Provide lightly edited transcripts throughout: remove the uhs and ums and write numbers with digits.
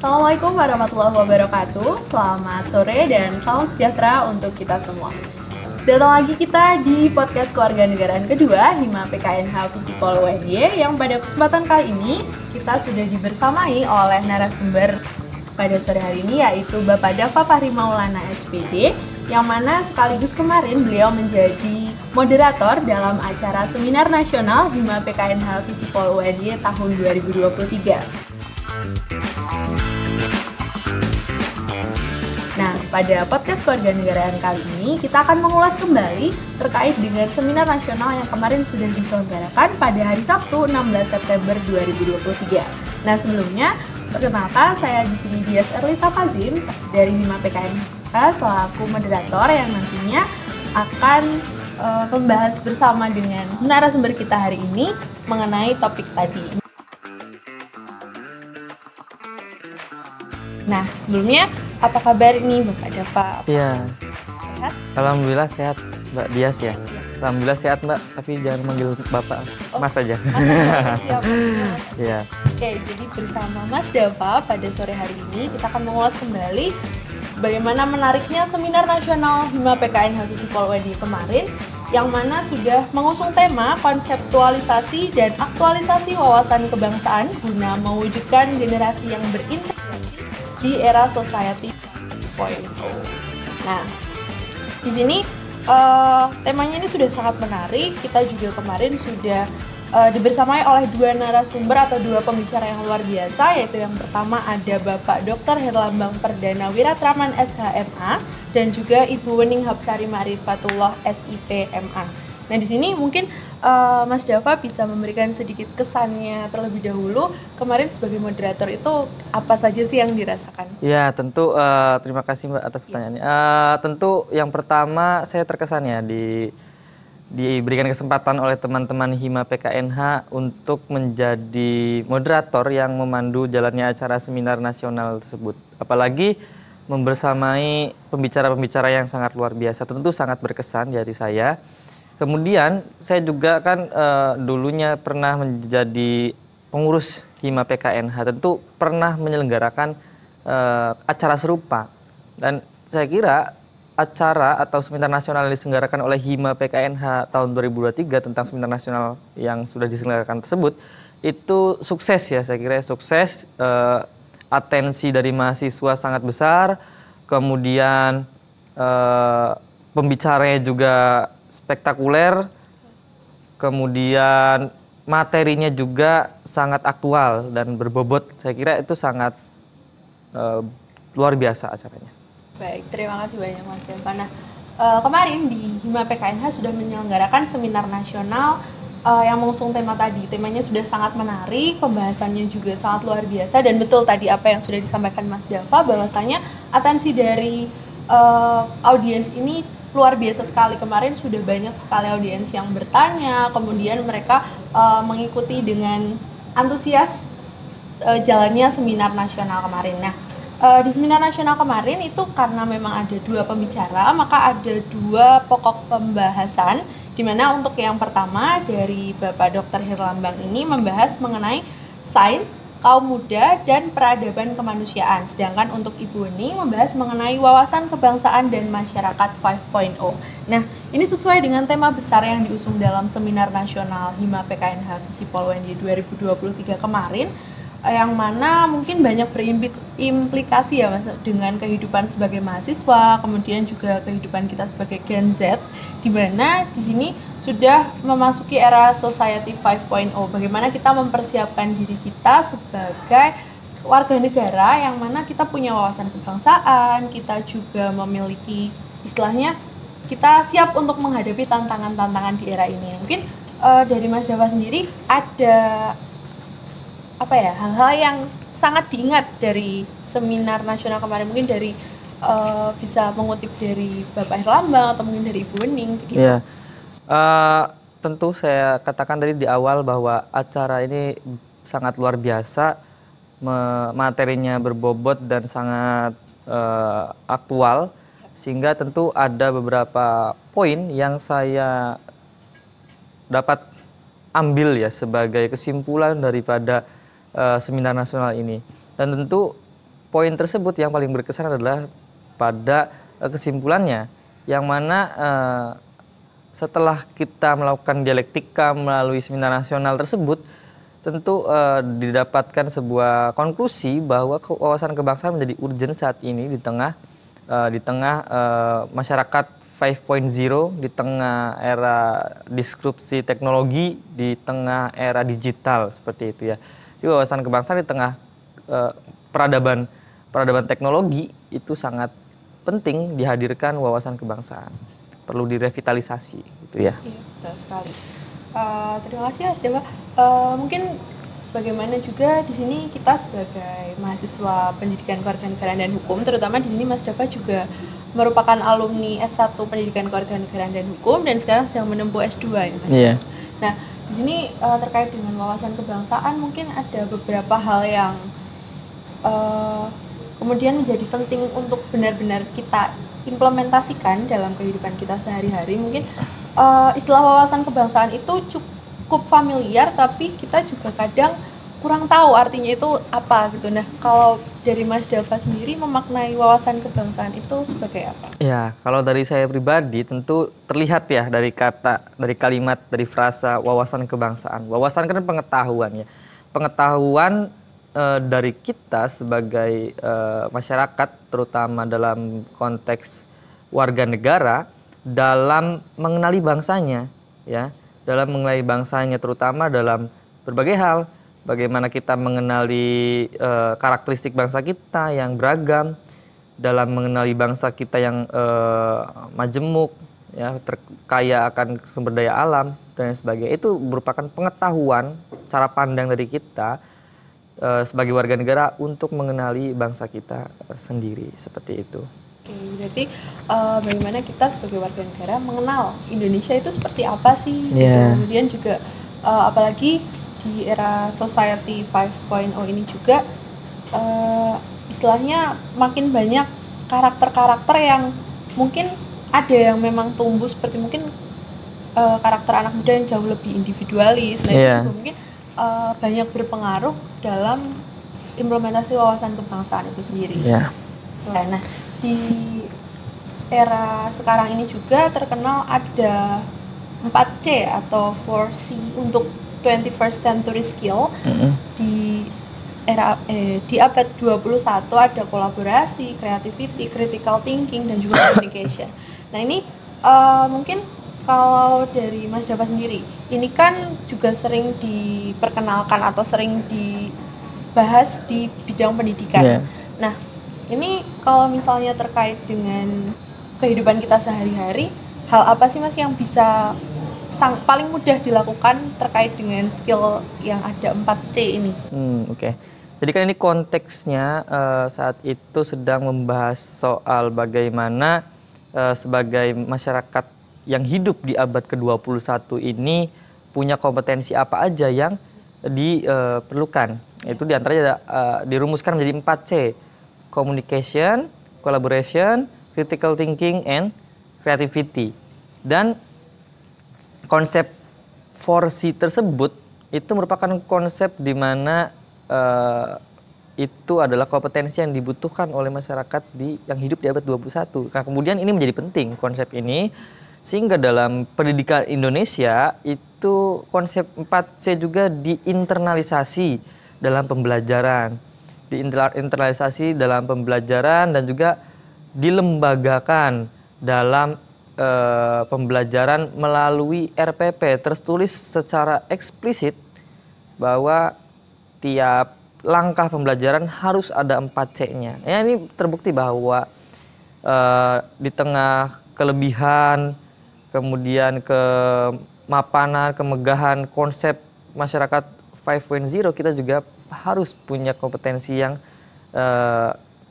Assalamualaikum warahmatullahi wabarakatuh. Selamat sore dan salam sejahtera untuk kita semua. Datang lagi kita di podcast Kewarganegaraan kedua Hima PKNH Visipol UNY yang pada kesempatan kali ini kita sudah dibersamai oleh narasumber pada sore hari ini, yaitu Bapak Dava Fahri Maulana SPD, yang mana sekaligus kemarin beliau menjadi moderator dalam acara Seminar Nasional Hima PKNH Visipol UNY tahun 2023. Nah, pada podcast Kewarganegaraan kali ini kita akan mengulas kembali terkait dengan seminar nasional yang kemarin sudah diselenggarakan pada hari Sabtu 16 September 2023. Nah, sebelumnya perkenalkan, saya di sini Dias Erlita Fazim dari Hima PKNH selaku moderator yang nantinya akan membahas bersama dengan narasumber kita hari ini mengenai topik tadi. Nah, sebelumnya apa kabar ini Bapak Dava? Iya. Sehat? Alhamdulillah sehat, Mbak Dias ya. Alhamdulillah sehat Mbak, tapi jangan manggil Bapak, Mas aja. Siap. Iya. Oke, jadi bersama Mas Dava pada sore hari ini kita akan mengulas kembali bagaimana menariknya Seminar Nasional Hima PKNH Visipol UNY kemarin, yang mana sudah mengusung tema konseptualisasi dan aktualisasi wawasan kebangsaan guna mewujudkan generasi yang berintegrasi di era Society 4.0. Nah, di sini temanya ini sudah sangat menarik. Kita juga kemarin sudah dibersamai oleh dua narasumber atau dua pembicara yang luar biasa, yaitu yang pertama ada Bapak Dr. Herlambang Perdana Wiratraman SHMA dan juga Ibu Wening Hapsari Ma'rifatullah SIPMA. Nah, di sini mungkin Mas Dava bisa memberikan sedikit kesannya terlebih dahulu. Kemarin sebagai moderator itu apa saja sih yang dirasakan? Ya, tentu terima kasih Mbak atas pertanyaannya. Tentu yang pertama saya terkesan ya diberikan kesempatan oleh teman-teman Hima PKNH untuk menjadi moderator yang memandu jalannya acara seminar nasional tersebut. Apalagi membersamai pembicara-pembicara yang sangat luar biasa, tentu sangat berkesan dari saya. Kemudian saya juga kan dulunya pernah menjadi pengurus Hima PKNH, tentu pernah menyelenggarakan acara serupa. Dan saya kira acara atau seminar nasional yang diselenggarakan oleh Hima PKNH tahun 2023 tentang seminar nasional yang sudah diselenggarakan tersebut itu sukses ya, saya kira sukses. Atensi dari mahasiswa sangat besar, kemudian pembicaranya juga spektakuler, kemudian materinya juga sangat aktual dan berbobot. Saya kira itu sangat luar biasa acaranya. Baik, terima kasih banyak Mas Dava. Nah, kemarin di Hima PKNH sudah menyelenggarakan seminar nasional yang mengusung tema tadi. Temanya sudah sangat menarik, pembahasannya juga sangat luar biasa, dan betul tadi apa yang sudah disampaikan Mas Dava, bahwasanya atensi dari audiens ini luar biasa sekali. Kemarin sudah banyak sekali audiens yang bertanya, kemudian mereka mengikuti dengan antusias jalannya seminar nasional kemarin. Nah, di seminar nasional kemarin itu karena memang ada dua pembicara, maka ada dua pokok pembahasan, di mana untuk yang pertama dari Bapak Dr. Herlambang ini membahas mengenai sains, kaum muda, dan peradaban kemanusiaan. Sedangkan untuk Ibu Wening membahas mengenai wawasan kebangsaan dan masyarakat 5.0. Nah, ini sesuai dengan tema besar yang diusung dalam Seminar Nasional Hima PKNH Visipol UNY 2023 kemarin, yang mana mungkin banyak berimplikasi ya Mas dengan kehidupan sebagai mahasiswa, kemudian juga kehidupan kita sebagai Gen Z, di mana di sini sudah memasuki era Society 5.0. Bagaimana kita mempersiapkan diri kita sebagai warga negara yang mana kita punya wawasan kebangsaan, kita juga memiliki istilahnya kita siap untuk menghadapi tantangan-tantangan di era ini. Mungkin dari Mas Dava sendiri ada apa ya, hal-hal yang sangat diingat dari seminar nasional kemarin, mungkin dari bisa mengutip dari Bapak Herlambang atau mungkin dari Ibu Wening gitu. Iya. Tentu saya katakan tadi di awal bahwa acara ini sangat luar biasa, materinya berbobot dan sangat aktual, sehingga tentu ada beberapa poin yang saya dapat ambil ya sebagai kesimpulan daripada seminar nasional ini. Dan tentu poin tersebut yang paling berkesan adalah pada kesimpulannya, yang mana setelah kita melakukan dialektika melalui seminar nasional tersebut, tentu didapatkan sebuah konklusi bahwa wawasan kebangsaan menjadi urgent saat ini di tengah masyarakat 5.0, di tengah era disrupsi teknologi, di tengah era digital seperti itu ya. Jadi wawasan kebangsaan di tengah peradaban teknologi itu sangat penting dihadirkan wawasan kebangsaan. Perlu direvitalisasi gitu ya. Iya, betul sekali. Terima kasih Mas Dewa. Mungkin bagaimana juga di sini kita sebagai mahasiswa pendidikan kewarganegaraan dan hukum, terutama di sini Mas Dava juga merupakan alumni S1 Pendidikan Kewarganegaraan dan Hukum dan sekarang sedang menempuh S2 ya Mas. Iya. Nah, di sini terkait dengan wawasan kebangsaan mungkin ada beberapa hal yang kemudian menjadi penting untuk benar-benar kita implementasikan dalam kehidupan kita sehari-hari. Mungkin istilah wawasan kebangsaan itu cukup familiar, tapi kita juga kadang kurang tahu artinya itu apa gitu. Nah, kalau dari Mas Dava sendiri memaknai wawasan kebangsaan itu sebagai apa? Ya, kalau dari saya pribadi tentu terlihat ya dari kata, dari kalimat, dari frasa wawasan kebangsaan. Wawasan kan pengetahuan ya. Pengetahuan dari kita sebagai masyarakat, terutama dalam konteks warga negara, dalam mengenali bangsanya, ya, dalam mengenali bangsanya, terutama dalam berbagai hal, bagaimana kita mengenali karakteristik bangsa kita yang beragam, dalam mengenali bangsa kita yang majemuk, ya, kaya akan sumber daya alam dan sebagainya. Itu merupakan pengetahuan, cara pandang dari kita sebagai warga negara untuk mengenali bangsa kita sendiri, seperti itu. Oke, berarti bagaimana kita sebagai warga negara mengenal Indonesia itu seperti apa sih? Yeah. Kemudian juga apalagi di era society 5.0 ini juga istilahnya makin banyak karakter-karakter yang mungkin ada yang memang tumbuh seperti mungkin karakter anak muda yang jauh lebih individualis. Nah, itu juga mungkin banyak berpengaruh dalam implementasi wawasan kebangsaan itu sendiri. Yeah. Nah, di era sekarang ini juga terkenal ada 4C atau 4C untuk 21st century skill. Di era di abad 21 ada kolaborasi, creativity, critical thinking, dan juga communication. Nah, ini mungkin kalau dari Mas Dava sendiri, ini kan juga sering diperkenalkan atau sering dibahas di bidang pendidikan. Yeah. Nah, ini kalau misalnya terkait dengan kehidupan kita sehari-hari, hal apa sih Mas yang bisa paling mudah dilakukan terkait dengan skill yang ada 4C ini? Oke. Jadi kan ini konteksnya saat itu sedang membahas soal bagaimana sebagai masyarakat yang hidup di abad ke-21 ini punya kompetensi apa aja yang diperlukan. Itu diantaranya dirumuskan menjadi 4C. Communication, collaboration, critical thinking, and creativity. Dan konsep 4C tersebut itu merupakan konsep di mana itu adalah kompetensi yang dibutuhkan oleh masyarakat yang hidup di abad 21. Nah, kemudian ini menjadi penting konsep ini, sehingga dalam pendidikan Indonesia itu konsep 4C juga diinternalisasi dalam pembelajaran. Diinternalisasi dalam pembelajaran dan juga dilembagakan dalam pembelajaran melalui RPP, tertulis secara eksplisit bahwa tiap langkah pembelajaran harus ada 4C-nya. Ya, ini terbukti bahwa di tengah kelebihan, kemudian kemapanan, kemegahan konsep masyarakat 5.0, kita juga harus punya kompetensi yang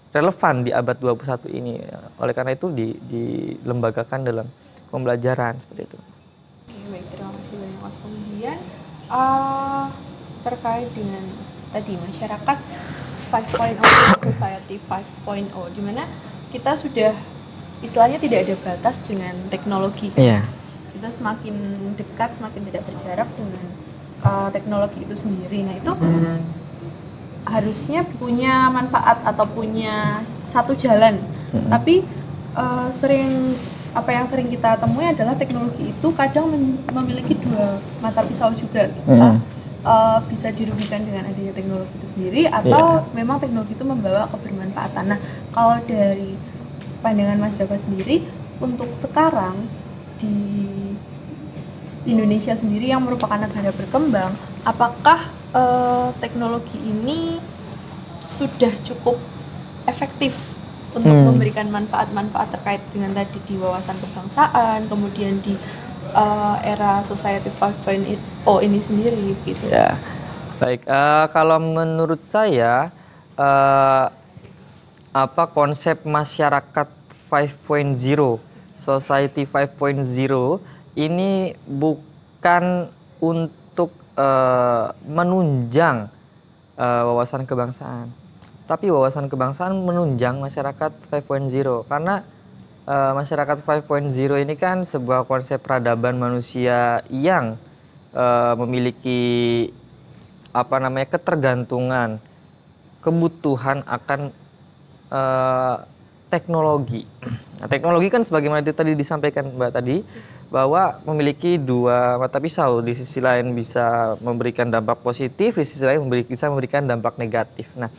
relevan di abad 21 ini. Oleh karena itu dilembagakan dalam pembelajaran seperti itu. Oke, baik, terima kasih banyak Mas. Kemudian terkait dengan tadi masyarakat 5.0, society 5.0, di mana kita sudah istilahnya tidak ada batas dengan teknologi. Iya. Kita semakin dekat, semakin tidak berjarak dengan teknologi itu sendiri. Nah, itu harusnya punya manfaat atau punya satu jalan. Tapi apa yang sering kita temui adalah teknologi itu kadang memiliki dua mata pisau juga. Bisa dirugikan dengan adanya teknologi itu sendiri atau memang teknologi itu membawa kebermanfaatan. Nah, kalau dari pandangan Mas Dava sendiri, untuk sekarang di Indonesia sendiri yang merupakan negara berkembang, apakah teknologi ini sudah cukup efektif untuk memberikan manfaat-manfaat terkait dengan tadi di wawasan kebangsaan, kemudian di era Society 5.0 ini sendiri gitu. Ya, baik. Kalau menurut saya konsep masyarakat 5.0, Society 5.0 ini bukan untuk menunjang wawasan kebangsaan, tapi wawasan kebangsaan menunjang masyarakat 5.0 karena masyarakat 5.0 ini kan sebuah konsep peradaban manusia yang memiliki ketergantungan, kebutuhan akan teknologi. Nah, teknologi kan sebagaimana tadi disampaikan Mbak tadi bahwa memiliki dua mata pisau, di sisi lain bisa memberikan dampak positif, di sisi lain bisa memberikan dampak negatif. Nah,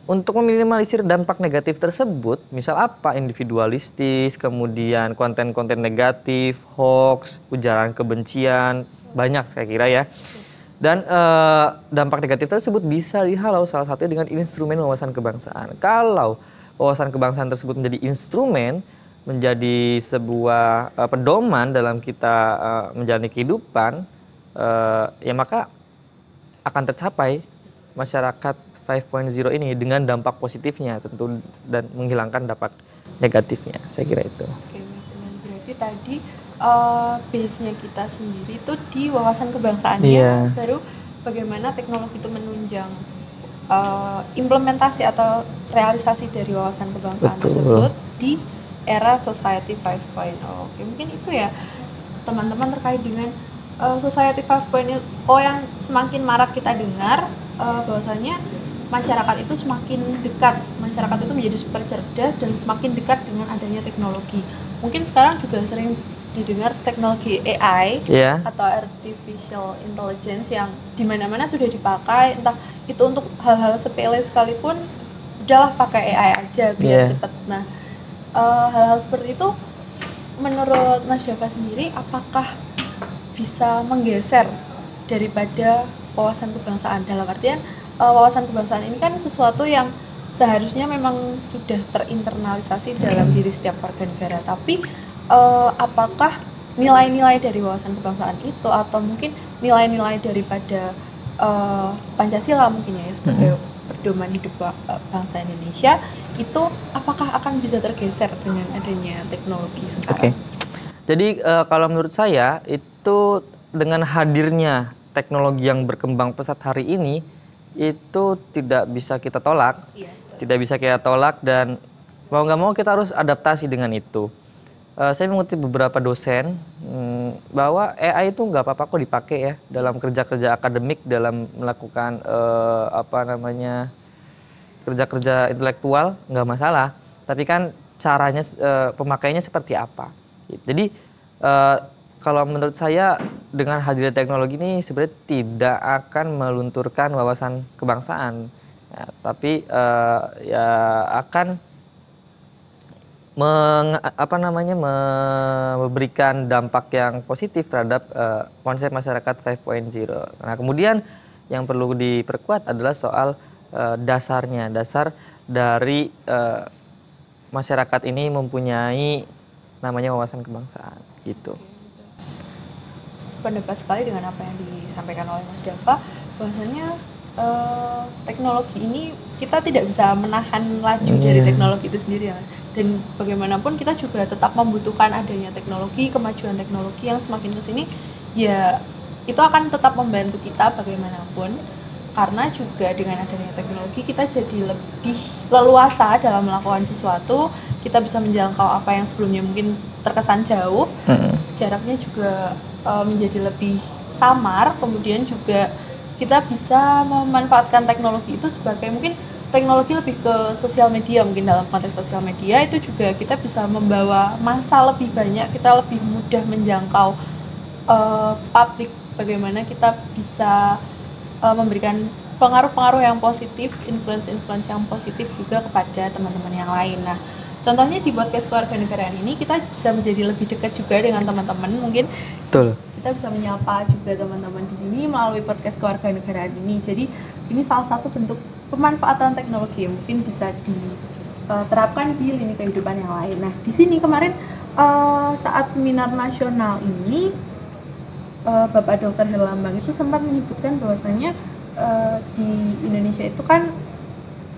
untuk meminimalisir dampak negatif tersebut, misal individualistis, kemudian konten-konten negatif, hoax, ujaran kebencian, banyak saya kira ya. Dan dampak negatif tersebut bisa dihalau salah satunya dengan instrumen wawasan kebangsaan. Kalau wawasan kebangsaan tersebut menjadi instrumen, menjadi sebuah pedoman dalam kita menjalani kehidupan, ya maka akan tercapai masyarakat 5.0 ini dengan dampak positifnya tentu dan menghilangkan dampak negatifnya. Saya kira itu. Oke, berarti tadi base-nya kita sendiri itu di wawasan kebangsaannya, baru bagaimana teknologi itu menunjang implementasi atau realisasi dari wawasan kebangsaan tersebut di era Society 5.0. Oke, mungkin itu ya teman-teman terkait dengan Society 5.0 yang semakin marak kita dengar, bahwasanya masyarakat itu semakin dekat, masyarakat itu menjadi super cerdas dan semakin dekat dengan adanya teknologi. Mungkin sekarang juga sering didengar teknologi AI atau artificial intelligence yang dimana-mana sudah dipakai, entah itu untuk hal-hal sepele sekalipun, udahlah pakai AI aja biar cepat. Nah, hal-hal seperti itu menurut Mas Dava sendiri apakah bisa menggeser daripada wawasan kebangsaan? Dalam artian wawasan kebangsaan ini kan sesuatu yang seharusnya memang sudah terinternalisasi dalam diri setiap warga negara, tapi apakah nilai-nilai dari wawasan kebangsaan itu atau mungkin nilai-nilai daripada Pancasila mungkin ya sebagai pedoman hidup bangsa Indonesia itu apakah akan bisa tergeser dengan adanya teknologi sekarang? Jadi kalau menurut saya itu dengan hadirnya teknologi yang berkembang pesat hari ini itu tidak bisa kita tolak, dan mau nggak mau kita harus adaptasi dengan itu. Saya mengutip beberapa dosen bahwa AI itu nggak apa-apa kok dipakai ya dalam kerja-kerja akademik, dalam melakukan kerja-kerja intelektual, nggak masalah. Tapi kan caranya pemakaiannya seperti apa. Jadi kalau menurut saya dengan hadirnya teknologi ini sebenarnya tidak akan melunturkan wawasan kebangsaan, ya, tapi akan memberikan dampak yang positif terhadap konsep masyarakat 5.0. Nah, kemudian yang perlu diperkuat adalah soal dasar dari masyarakat ini mempunyai namanya wawasan kebangsaan gitu. Pendapat sekali dengan apa yang disampaikan oleh Mas Dava, bahwasanya teknologi ini kita tidak bisa menahan laju dari teknologi itu sendiri ya. Dan bagaimanapun kita juga tetap membutuhkan adanya teknologi, kemajuan teknologi yang semakin kesini ya itu akan tetap membantu kita bagaimanapun, karena juga dengan adanya teknologi kita jadi lebih leluasa dalam melakukan sesuatu, kita bisa menjangkau apa yang sebelumnya mungkin terkesan jauh, jaraknya juga menjadi lebih samar, kemudian juga kita bisa memanfaatkan teknologi itu sebagai mungkin teknologi lebih ke sosial media, mungkin dalam konteks sosial media itu juga kita bisa membawa massa lebih banyak, kita lebih mudah menjangkau publik, bagaimana kita bisa memberikan pengaruh-pengaruh yang positif, influence yang positif juga kepada teman-teman yang lain. Nah, contohnya di podcast kewarganegaraan ini kita bisa menjadi lebih dekat juga dengan teman-teman. Mungkin Betul. kita bisa menyapa juga teman-teman di sini melalui podcast kewarganegaraan ini. Jadi ini salah satu bentuk pemanfaatan teknologi yang mungkin bisa diterapkan di lini kehidupan yang lain. Nah, di sini kemarin saat seminar nasional ini Bapak Dr. Herlambang itu sempat menyebutkan bahwasanya di Indonesia itu kan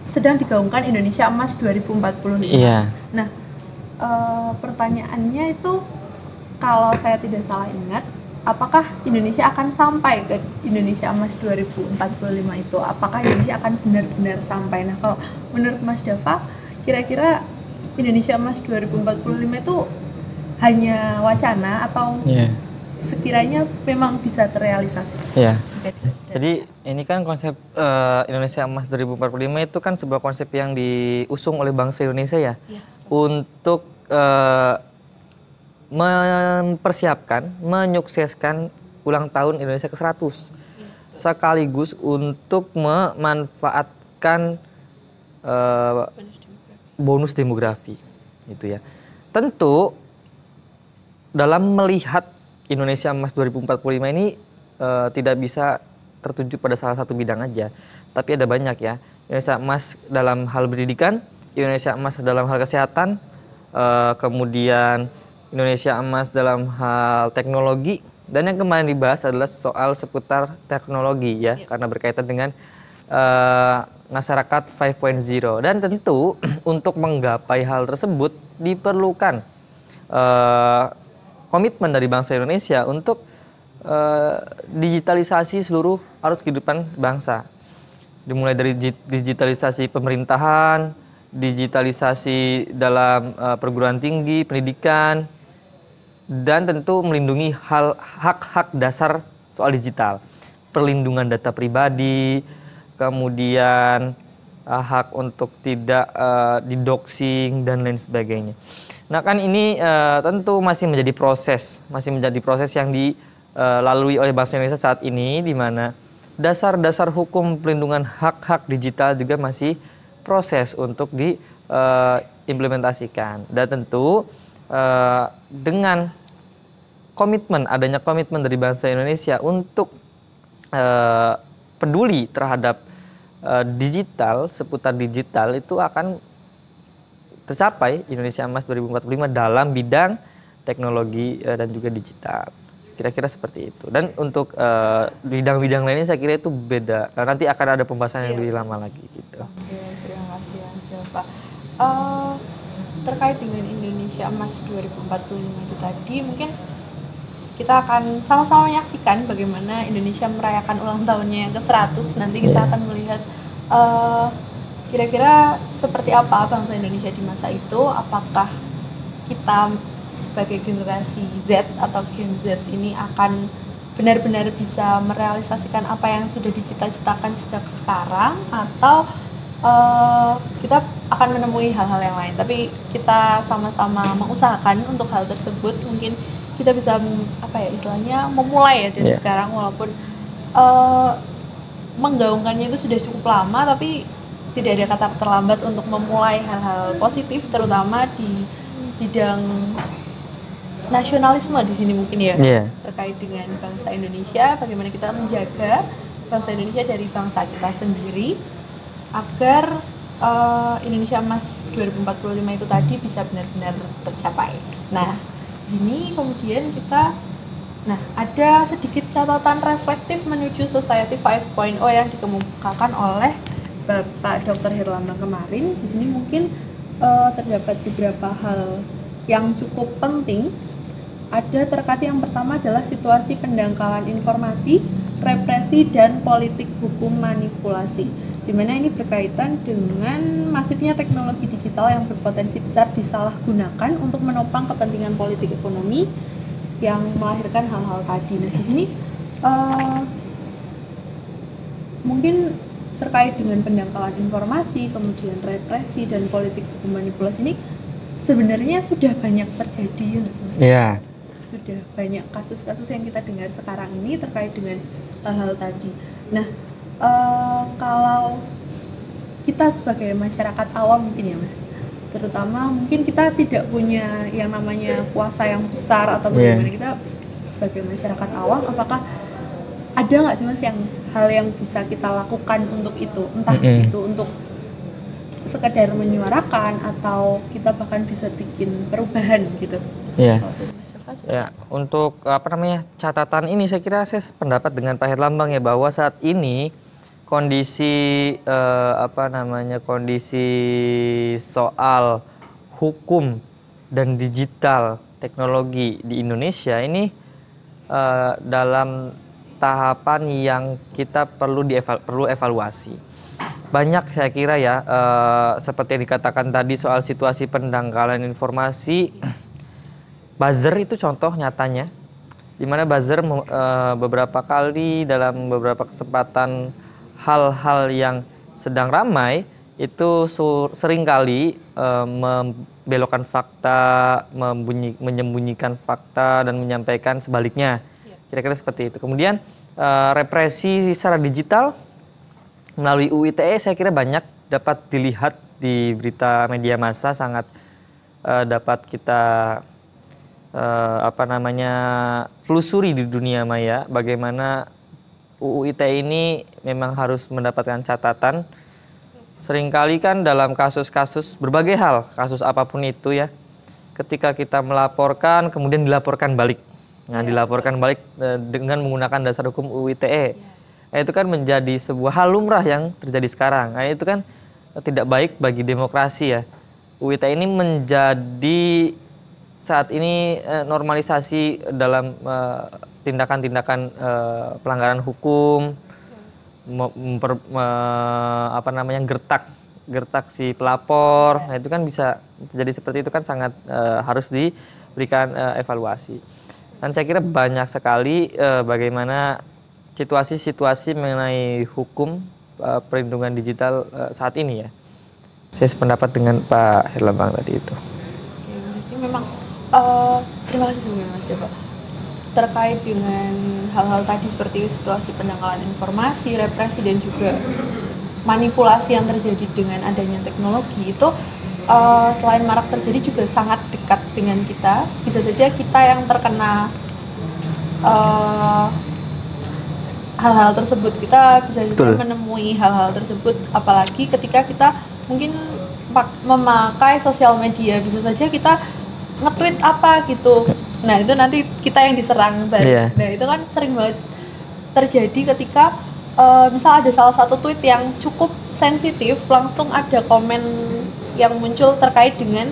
sedang digaungkan Indonesia Emas 2045. Iya. Nah, pertanyaannya itu kalau saya tidak salah ingat, apakah Indonesia akan sampai ke Indonesia Emas 2045 itu? Apakah Indonesia akan benar-benar sampai? Nah, kalau menurut Mas Dava, kira-kira Indonesia Emas 2045 itu hanya wacana atau sekiranya memang bisa terrealisasi? Iya. Jadi ini kan konsep Indonesia Emas 2045 itu kan sebuah konsep yang diusung oleh bangsa Indonesia ya, untuk mempersiapkan, menyukseskan ulang tahun Indonesia ke-100, sekaligus untuk memanfaatkan bonus demografi, itu ya. Tentu dalam melihat Indonesia Emas 2045 ini tidak bisa tertuju pada salah satu bidang aja, tapi ada banyak ya. Indonesia Emas dalam hal pendidikan, Indonesia Emas dalam hal kesehatan, kemudian Indonesia Emas dalam hal teknologi, dan yang kemarin dibahas adalah soal seputar teknologi ya, karena berkaitan dengan masyarakat 5.0. Dan tentu untuk menggapai hal tersebut diperlukan komitmen dari bangsa Indonesia untuk digitalisasi seluruh arus kehidupan bangsa, dimulai dari digitalisasi pemerintahan, digitalisasi dalam perguruan tinggi, pendidikan, dan tentu melindungi hak-hak dasar soal digital, perlindungan data pribadi, kemudian hak untuk tidak didoxing dan lain sebagainya. Nah kan ini tentu masih menjadi proses yang dilalui oleh bangsa Indonesia saat ini, di mana dasar-dasar hukum pelindungan hak-hak digital juga masih proses untuk diimplementasikan. Dan tentu dengan adanya komitmen dari bangsa Indonesia untuk peduli terhadap digital, seputar digital, itu akan tercapai Indonesia Emas 2045 dalam bidang teknologi dan juga digital. Kira-kira seperti itu. Dan untuk bidang-bidang lainnya saya kira itu beda. Nanti akan ada pembahasan yang lebih lama lagi gitu. Oke, terima kasih Pak. Terkait dengan Indonesia Emas 2045 itu tadi, mungkin kita akan sama-sama menyaksikan bagaimana Indonesia merayakan ulang tahunnya yang ke-100. Nanti kita akan melihat kira-kira seperti apa bangsa Indonesia di masa itu. Apakah kita sebagai generasi Z atau Gen Z ini akan benar-benar bisa merealisasikan apa yang sudah dicita-citakan sejak sekarang, atau kita akan menemui hal-hal yang lain. Tapi kita sama-sama mengusahakan untuk hal tersebut. Mungkin kita bisa istilahnya memulai ya dari sekarang, walaupun menggaungkannya itu sudah cukup lama, tapi tidak ada kata terlambat untuk memulai hal-hal positif, terutama di bidang nasionalisme di sini mungkin ya, terkait dengan bangsa Indonesia, bagaimana kita menjaga bangsa Indonesia dari bangsa kita sendiri agar Indonesia Emas 2045 itu tadi bisa benar-benar tercapai. Nah, ini kemudian kita ada sedikit catatan reflektif menuju Society 5.0 yang dikemukakan oleh Bapak Dr. Herlambang kemarin. Di sini mungkin terdapat beberapa hal yang cukup penting. Ada terkait yang pertama adalah situasi pendangkalan informasi, represi, dan politik hukum manipulasi, di mana ini berkaitan dengan masifnya teknologi digital yang berpotensi besar disalahgunakan untuk menopang kepentingan politik ekonomi yang melahirkan hal-hal tadi. Nah, di sini mungkin terkait dengan pendangkalan informasi, kemudian represi dan politik hukum manipulasi ini sebenarnya sudah banyak terjadi ya, Mas? Iya. Sudah banyak kasus-kasus yang kita dengar sekarang ini terkait dengan hal-hal tadi. Nah, kalau kita sebagai masyarakat awam mungkin ya Mas, terutama mungkin kita tidak punya yang namanya kuasa yang besar atau bagaimana, kita sebagai masyarakat awam, apakah ada nggak sih Mas hal yang bisa kita lakukan untuk itu, entah itu untuk sekedar menyuarakan atau kita bahkan bisa bikin perubahan gitu. Iya. Ya, untuk catatan ini saya kira saya pendapat dengan Pak Herlambang ya, bahwa saat ini kondisi kondisi soal hukum dan digital teknologi di Indonesia ini dalam tahapan yang kita perlu evaluasi. Banyak saya kira ya, seperti yang dikatakan tadi soal situasi pendangkalan informasi, buzzer itu contoh nyatanya, di mana buzzer beberapa kali dalam beberapa kesempatan hal-hal yang sedang ramai itu seringkali membelokkan fakta, menyembunyikan fakta dan menyampaikan sebaliknya. Kira-kira seperti itu. Kemudian represi secara digital melalui UU ITE saya kira banyak dapat dilihat di berita media massa, sangat dapat kita telusuri di dunia maya bagaimana UU ITE ini memang harus mendapatkan catatan. Seringkali kan dalam kasus-kasus berbagai hal, kasus apapun itu ya, ketika kita melaporkan kemudian dilaporkan balik. Nah, dilaporkan balik dengan menggunakan dasar hukum UU ITE. Nah, itu kan menjadi sebuah hal lumrah yang terjadi sekarang. Nah, itu kan tidak baik bagi demokrasi ya. UU ITE ini menjadi saat ini normalisasi dalam tindakan-tindakan pelanggaran hukum, gertak si pelapor. Nah, itu kan bisa terjadi seperti itu kan, sangat harus diberikan evaluasi. Dan saya kira banyak sekali bagaimana situasi-situasi mengenai hukum perlindungan digital saat ini ya. Saya sependapat dengan Pak Herlambang tadi itu. Oke, memang terima kasih sebelumnya Mas Joko. Terkait dengan hal-hal tadi seperti situasi pendangkalan informasi, represi dan juga manipulasi yang terjadi dengan adanya teknologi itu selain marak terjadi juga sangat dekat dengan kita. Bisa saja kita yang terkena hal-hal tersebut, kita bisa saja menemui hal-hal tersebut, apalagi ketika kita mungkin memakai sosial media, bisa saja kita nge-tweet apa gitu. Nah, itu nanti kita yang diserang balik. Nah, itu kan sering banget terjadi ketika misal ada salah satu tweet yang cukup sensitif, langsung ada komen yang muncul terkait dengan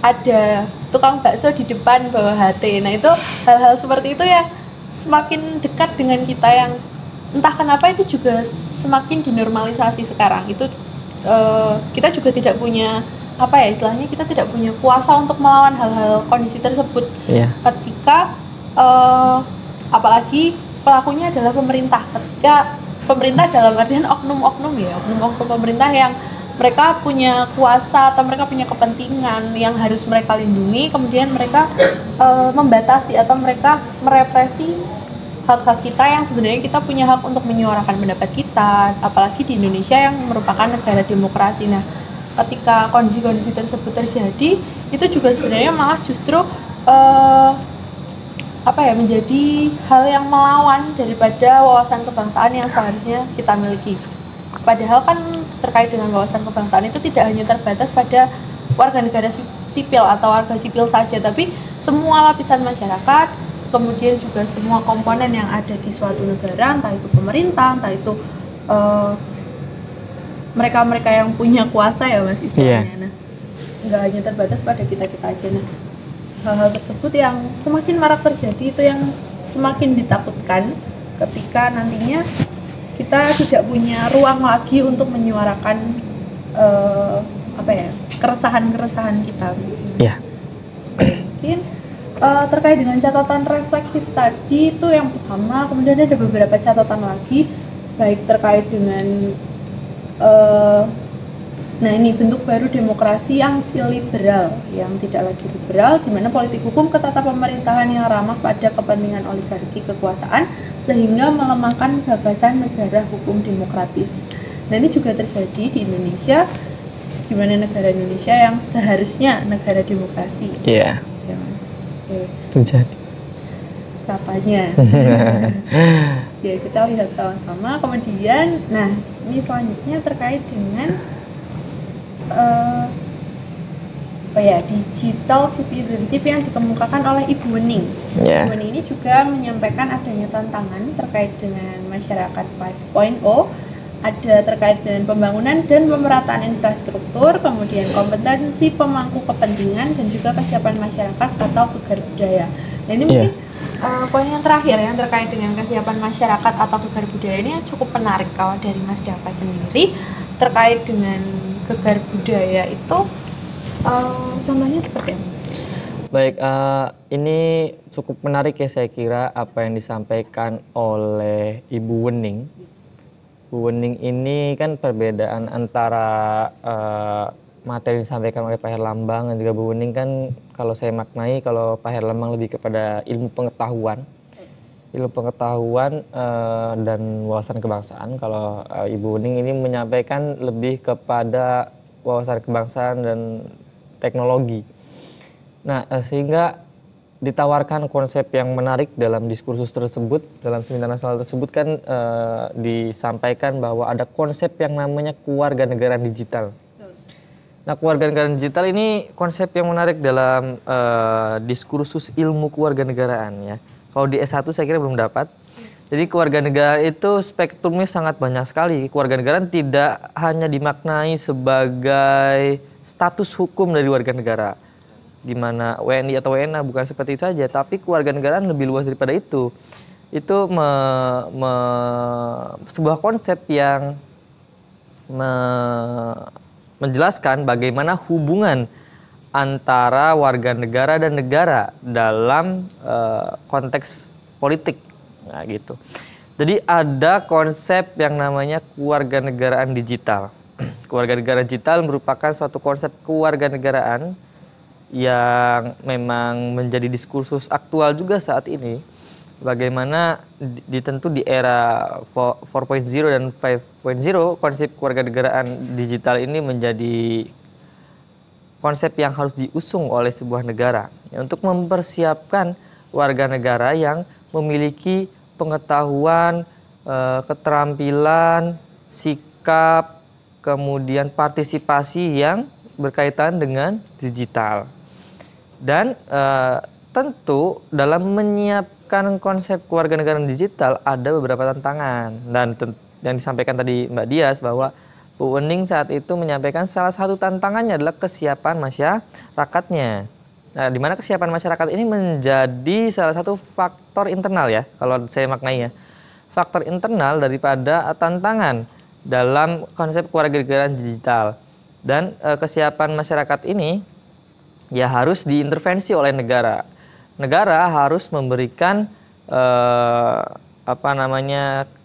ada tukang bakso di depan bawah HT. Nah, itu hal-hal seperti itu yang semakin dekat dengan kita, yang entah kenapa itu juga semakin dinormalisasi sekarang. Itu kita juga tidak punya istilahnya, kita tidak punya kuasa untuk melawan hal-hal kondisi tersebut. Ketika apalagi pelakunya adalah pemerintah, ketika pemerintah dalam artian oknum-oknum pemerintah yang mereka punya kuasa atau mereka punya kepentingan yang harus mereka lindungi, kemudian mereka membatasi atau mereka merepresi hak-hak kita yang sebenarnya kita punya hak untuk menyuarakan pendapat kita, apalagi di Indonesia yang merupakan negara demokrasi. Nah, ketika kondisi-kondisi tersebut terjadi, itu juga sebenarnya malah justru menjadi hal yang melawan daripada wawasan kebangsaan yang seharusnya kita miliki. Padahal kan terkait dengan wawasan kebangsaan itu tidak hanya terbatas pada warga negara sipil atau warga sipil saja, tapi semua lapisan masyarakat, kemudian juga semua komponen yang ada di suatu negara, entah itu pemerintah, entah itu mereka-mereka yang punya kuasa ya Mas istilahnya. Nah, nggak hanya terbatas pada kita-kita aja. Nah, hal-hal tersebut yang semakin marak terjadi itu yang semakin ditakutkan ketika nantinya kita tidak punya ruang lagi untuk menyuarakan keresahan-keresahan kita. Iya. Mungkin Terkait dengan catatan reflektif tadi itu yang pertama, kemudian ada beberapa catatan lagi baik terkait dengan nah ini bentuk baru demokrasi yang iliberal, yang tidak lagi liberal, di mana politik hukum ketata pemerintahan yang ramah pada kepentingan oligarki kekuasaan sehingga melemahkan gagasan negara hukum demokratis. Nah ini juga terjadi di Indonesia, di mana negara Indonesia yang seharusnya negara demokrasi. Iya. Ya mas. Oke. Terjadi. Katanya. Ya kita lihat sama-sama. Kemudian, nah ini selanjutnya terkait dengan digital citizenship yang dikemukakan oleh Ibu Wening. Yeah. Ibu Wening ini juga menyampaikan adanya tantangan terkait dengan masyarakat 5.0, ada terkait dengan pembangunan dan pemerataan infrastruktur, kemudian kompetensi pemangku kepentingan dan juga kesiapan masyarakat atau gegar budaya. Nah ini mungkin poin yang terakhir yang terkait dengan kesiapan masyarakat atau gegar budaya ini yang cukup menarik kalau dari Mas Dava sendiri terkait dengan gegar budaya itu contohnya seperti apa? Baik, ini cukup menarik ya saya kira apa yang disampaikan oleh Ibu Wening. Bu Wening ini kan perbedaan antara materi yang disampaikan oleh Pak Herlambang dan juga Bu Wening kan kalau saya maknai kalau Pak Herlambang lebih kepada ilmu pengetahuan. Ilmu pengetahuan dan wawasan kebangsaan. Kalau Ibu Wening ini menyampaikan lebih kepada wawasan kebangsaan dan teknologi. Nah, sehingga ditawarkan konsep yang menarik dalam diskursus tersebut, dalam seminar nasional tersebut kan disampaikan bahwa ada konsep yang namanya kewarganegaraan digital. Nah, kewarganegaraan digital ini konsep yang menarik dalam diskursus ilmu kewarganegaraan ya. Kalau di S1 saya kira belum dapat. Jadi kewarganegaraan itu spektrumnya sangat banyak sekali. Kewarganegaraan tidak hanya dimaknai sebagai status hukum dari warga negara, di mana WNI atau WNA bukan seperti itu saja, tapi kewarganegaraan lebih luas daripada itu. Itu sebuah konsep yang menjelaskan bagaimana hubungan antara warga negara dan negara dalam konteks politik. Nah, gitu. Jadi ada konsep yang namanya kewarganegaraan digital. Kewarganegaraan digital merupakan suatu konsep kewarganegaraan yang memang menjadi diskursus aktual juga saat ini. Bagaimana tentu di era 4.0 dan 5.0 konsep kewarganegaraan digital ini menjadi konsep yang harus diusung oleh sebuah negara untuk mempersiapkan warga negara yang memiliki pengetahuan, keterampilan, sikap, kemudian partisipasi yang berkaitan dengan digital. Dan tentu dalam menyiapkan konsep kewarganegaraan digital ada beberapa tantangan. Dan yang disampaikan tadi Mbak Dias bahwa Bu Wening saat itu menyampaikan salah satu tantangannya adalah kesiapan masyarakatnya. Nah, di mana kesiapan masyarakat ini menjadi salah satu faktor internal ya, kalau saya maknainya. Faktor internal daripada tantangan dalam konsep kewarganegaraan digital. Dan kesiapan masyarakat ini ya harus diintervensi oleh negara. Negara harus memberikan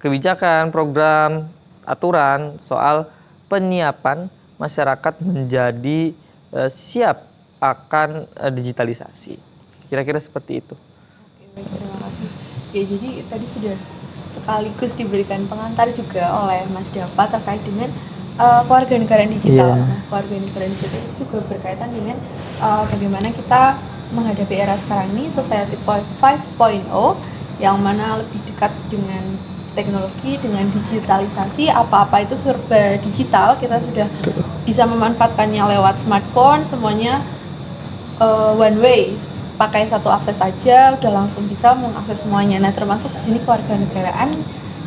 kebijakan, program, aturan soal penyiapan masyarakat menjadi siap akan digitalisasi. Kira-kira seperti itu. Oke, baik, terima kasih. Ya, jadi tadi sudah sekaligus diberikan pengantar juga oleh Mas Dava terkait dengan kewarganegaraan digital. Yeah. Nah, kewarganegaraan digital itu juga berkaitan dengan bagaimana kita menghadapi era sekarang ini, Society 5.0, yang mana lebih dekat dengan teknologi, dengan digitalisasi, apa-apa itu serba digital, kita sudah bisa memanfaatkannya lewat smartphone, semuanya one way, pakai satu akses saja, udah langsung bisa mengakses semuanya. Nah, termasuk di sini kewarganegaraan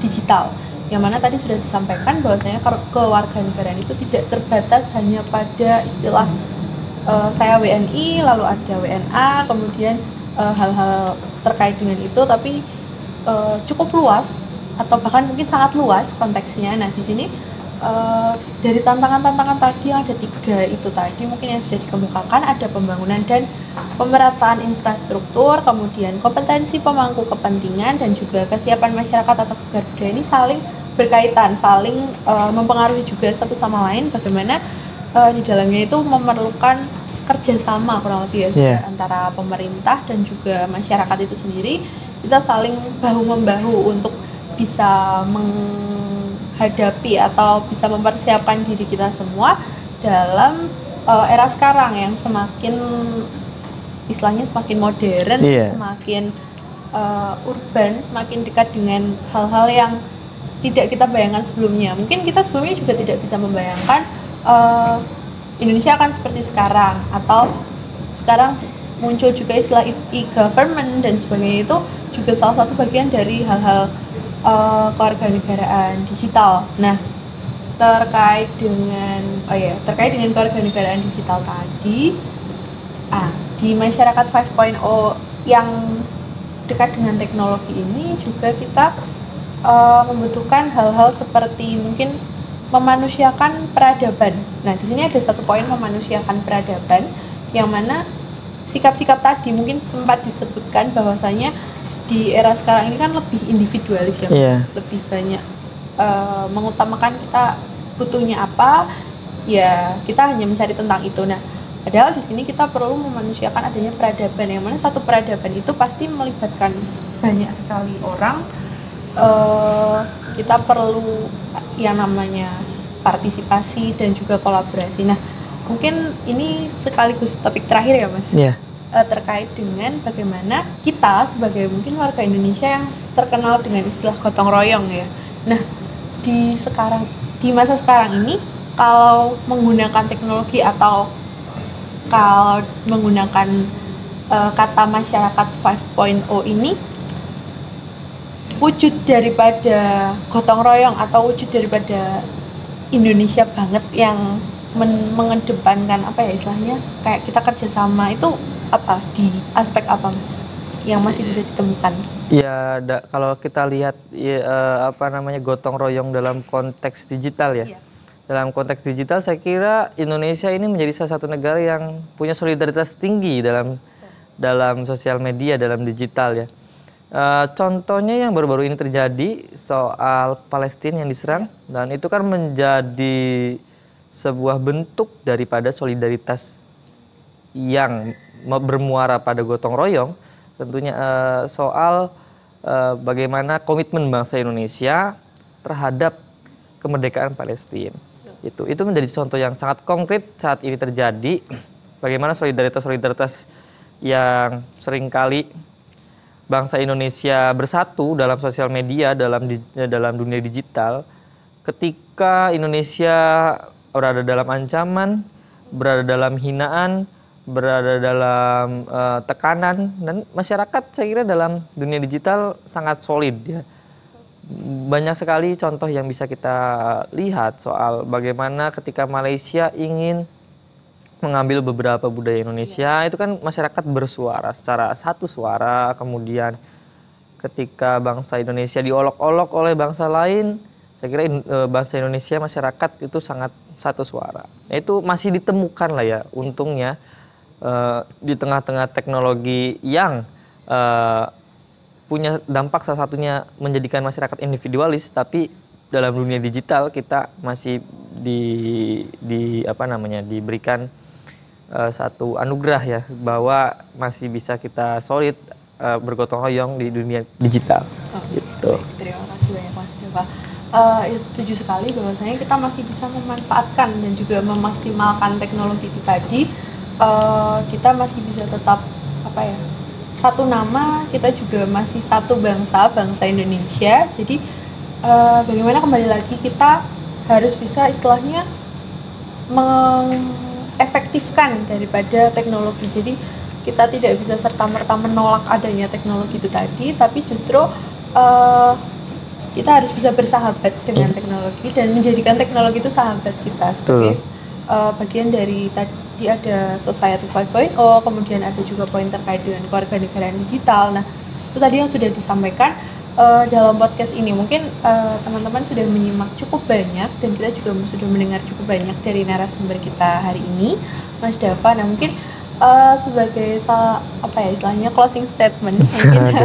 digital, yang mana tadi sudah disampaikan bahwasanya kewarganegaraan itu tidak terbatas hanya pada istilah saya WNI, lalu ada WNA, kemudian hal-hal terkait dengan itu, tapi cukup luas atau bahkan mungkin sangat luas konteksnya. Nah, di sini dari tantangan-tantangan tadi yang ada 3 itu tadi mungkin yang sudah dikemukakan, ada pembangunan dan pemerataan infrastruktur, kemudian kompetensi pemangku kepentingan dan juga kesiapan masyarakat atau keluarga budaya ini saling berkaitan, saling mempengaruhi juga satu sama lain. Bagaimana di dalamnya itu memerlukan kerjasama kurang lebih ya antara pemerintah dan juga masyarakat itu sendiri. Kita saling bahu-membahu untuk bisa menghadapi atau bisa mempersiapkan diri kita semua dalam era sekarang yang semakin istilahnya semakin modern, semakin urban, semakin dekat dengan hal-hal yang tidak kita bayangkan sebelumnya. Mungkin kita sebelumnya juga tidak bisa membayangkan Indonesia akan seperti sekarang, atau sekarang muncul juga istilah e-government dan sebagainya. Itu juga salah satu bagian dari hal-hal kewarganegaraan digital. Nah, terkait dengan kewarganegaraan digital tadi, di masyarakat 5.0 yang dekat dengan teknologi ini juga kita membutuhkan hal-hal seperti mungkin memanusiakan peradaban. Nah, di sini ada satu poin memanusiakan peradaban, yang mana sikap-sikap tadi mungkin sempat disebutkan bahwasanya di era sekarang ini kan lebih individualis ya, lebih banyak mengutamakan kita butuhnya apa, ya kita hanya mencari tentang itu. Nah, padahal di sini kita perlu memanusiakan adanya peradaban, yang mana satu peradaban itu pasti melibatkan banyak sekali orang. Kita perlu yang namanya partisipasi dan juga kolaborasi. Nah, mungkin ini sekaligus topik terakhir ya Mas, terkait dengan bagaimana kita sebagai mungkin warga Indonesia yang terkenal dengan istilah gotong royong ya. Nah, di masa sekarang ini kalau menggunakan teknologi atau kalau menggunakan kata masyarakat 5.0 ini, wujud daripada gotong royong atau wujud daripada Indonesia banget yang mengedepankan apa ya istilahnya, kayak kita kerjasama itu apa, di aspek apa Mas yang masih bisa ditemukan? Ya, kalau kita lihat gotong royong dalam konteks digital ya. Dalam konteks digital saya kira Indonesia ini menjadi salah satu negara yang punya solidaritas tinggi dalam sosial media, dalam digital ya. Contohnya yang baru-baru ini terjadi soal Palestina yang diserang, dan itu kan menjadi sebuah bentuk daripada solidaritas yang bermuara pada gotong royong, tentunya soal bagaimana komitmen bangsa Indonesia terhadap kemerdekaan Palestina. Itu menjadi contoh yang sangat konkret saat ini terjadi, bagaimana solidaritas yang seringkali bangsa Indonesia bersatu dalam sosial media, dalam dunia digital, ketika Indonesia berada dalam ancaman, berada dalam hinaan, berada dalam tekanan, dan masyarakat saya kira dalam dunia digital sangat solid ya. Banyak sekali contoh yang bisa kita lihat soal bagaimana ketika Malaysia ingin mengambil beberapa budaya Indonesia, itu kan masyarakat bersuara secara satu suara. Kemudian ketika bangsa Indonesia diolok-olok oleh bangsa lain, saya kira bangsa Indonesia, masyarakat itu sangat satu suara. Itu masih ditemukan lah ya, untungnya di tengah-tengah teknologi yang punya dampak salah satunya menjadikan masyarakat individualis, tapi dalam dunia digital kita masih diberikan satu anugerah ya, bahwa masih bisa kita solid bergotong royong di dunia digital. Gitu. Terima kasih banyak Mas Deva. Ya, setuju sekali bahwasanya kita masih bisa memanfaatkan dan juga memaksimalkan teknologi itu tadi. Kita masih bisa tetap satu nama, kita juga masih satu bangsa Indonesia. Jadi bagaimana kembali lagi kita harus bisa istilahnya efektifkan daripada teknologi. Jadi kita tidak bisa serta-merta menolak adanya teknologi itu tadi, tapi justru kita harus bisa bersahabat dengan teknologi dan menjadikan teknologi itu sahabat kita sebagai bagian dari tadi ada Society 5.0, kemudian ada juga poin terkait dengan kewarganegaraan digital. Nah, itu tadi yang sudah disampaikan. dalam podcast ini. Mungkin teman-teman sudah menyimak cukup banyak dan kita juga sudah mendengar cukup banyak dari narasumber kita hari ini, Mas Dava. Nah mungkin sebagai istilahnya closing statement mungkin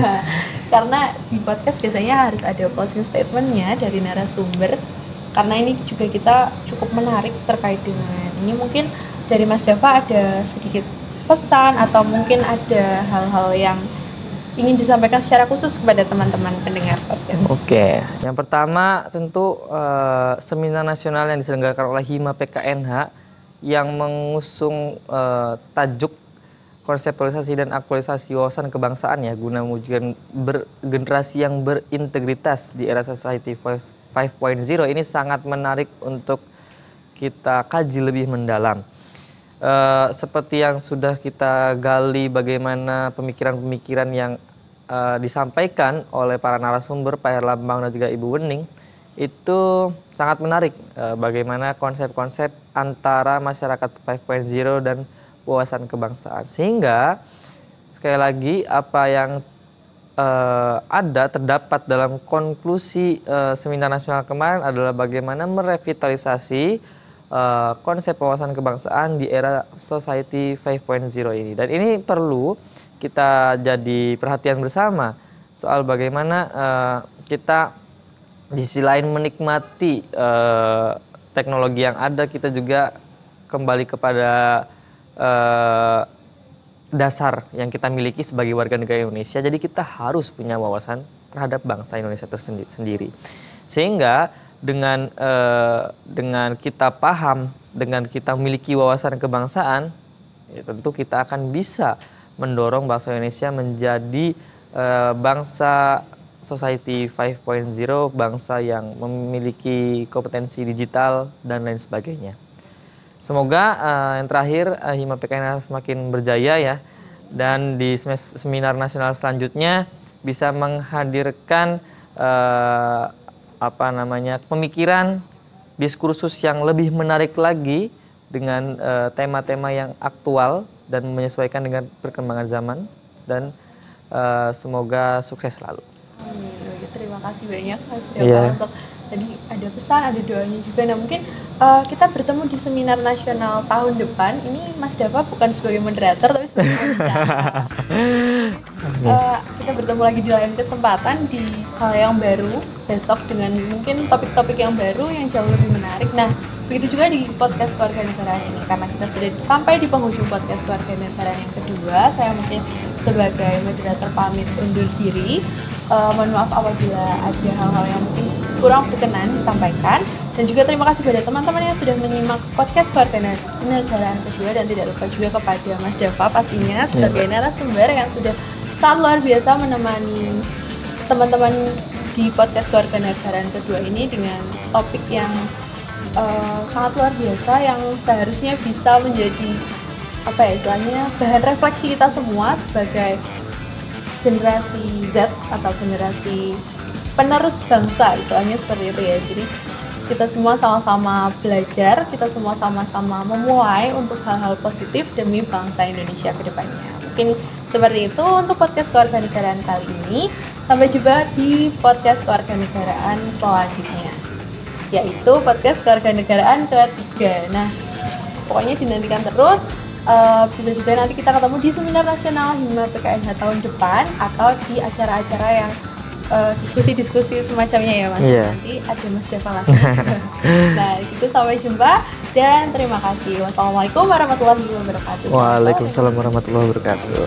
karena di podcast biasanya harus ada closing statementnya dari narasumber, karena ini juga kita cukup menarik terkait dengan ini. Mungkin dari Mas Dava ada sedikit pesan atau mungkin ada hal-hal yang ingin disampaikan secara khusus kepada teman-teman pendengar podcast. Oke, yang pertama tentu seminar nasional yang diselenggarakan oleh Hima PKNH yang mengusung tajuk konseptualisasi dan aktualisasi wawasan kebangsaan ya, guna mewujudkan generasi yang berintegritas di era Society 5.0 ini sangat menarik untuk kita kaji lebih mendalam. Seperti yang sudah kita gali bagaimana pemikiran-pemikiran yang disampaikan oleh para narasumber Pak Herlambang dan juga Ibu Wening, itu sangat menarik bagaimana konsep-konsep antara masyarakat 5.0 dan wawasan kebangsaan. Sehingga sekali lagi apa yang terdapat dalam konklusi seminar nasional kemarin adalah bagaimana merevitalisasi konsep wawasan kebangsaan di era Society 5.0 ini. Dan ini perlu kita jadi perhatian bersama soal bagaimana kita di sisi lain menikmati teknologi yang ada, kita juga kembali kepada dasar yang kita miliki sebagai warga negara Indonesia. Jadi kita harus punya wawasan terhadap bangsa Indonesia tersendiri. Sehingga dengan kita paham, dengan kita memiliki wawasan kebangsaan, ya tentu kita akan bisa mendorong bangsa Indonesia menjadi bangsa Society 5.0, bangsa yang memiliki kompetensi digital dan lain sebagainya. Semoga yang terakhir Hima PKNH semakin berjaya ya, dan di seminar nasional selanjutnya bisa menghadirkan pemikiran diskursus yang lebih menarik lagi dengan tema-tema yang aktual dan menyesuaikan dengan perkembangan zaman, dan semoga sukses selalu. Amin. Terima kasih banyak Mas Dava untuk tadi ada pesan, ada doanya juga. Nah mungkin kita bertemu di seminar nasional tahun depan. Ini Mas Dava bukan sebagai moderator tapi sebagai pembicara. Kita bertemu lagi di lain kesempatan di hal yang baru besok dengan mungkin topik-topik yang baru yang jauh lebih menarik. Nah begitu juga di podcast Kewarganegaraan ini, karena kita sudah sampai di penghujung podcast Kewarganegaraan yang kedua. Saya mungkin sebagai moderator pamit undur diri. Mohon maaf apabila ada hal-hal yang mungkin kurang berkenan disampaikan, dan juga terima kasih kepada teman-teman yang sudah menyimak podcast Kewarganegaraan kedua, dan tidak lupa juga kepada Mas Dava pastinya sebagai narasumber yang sudah sangat luar biasa menemani teman-teman di podcast Kewarganegaraan kedua ini dengan topik yang sangat luar biasa yang seharusnya bisa menjadi bahan refleksi kita semua sebagai generasi Z atau generasi penerus bangsa, istilahnya seperti itu ya. Jadi kita semua sama-sama belajar, kita semua sama-sama memulai untuk hal-hal positif demi bangsa Indonesia ke depannya. Mungkin seperti itu untuk podcast Kewarganegaraan kali ini. Sampai jumpa di podcast Kewarganegaraan selanjutnya, yaitu podcast Kewarganegaraan ketiga. Nah, pokoknya dinantikan terus. Bisa juga nanti kita ketemu di seminar nasional Hima PKNH tahun depan atau di acara-acara yang diskusi-diskusi semacamnya ya Mas. Nanti ada Mas Dava lagi. Nah itu, sampai jumpa dan terima kasih. Wassalamualaikum warahmatullahi wabarakatuh. Waalaikumsalam warahmatullahi wabarakatuh.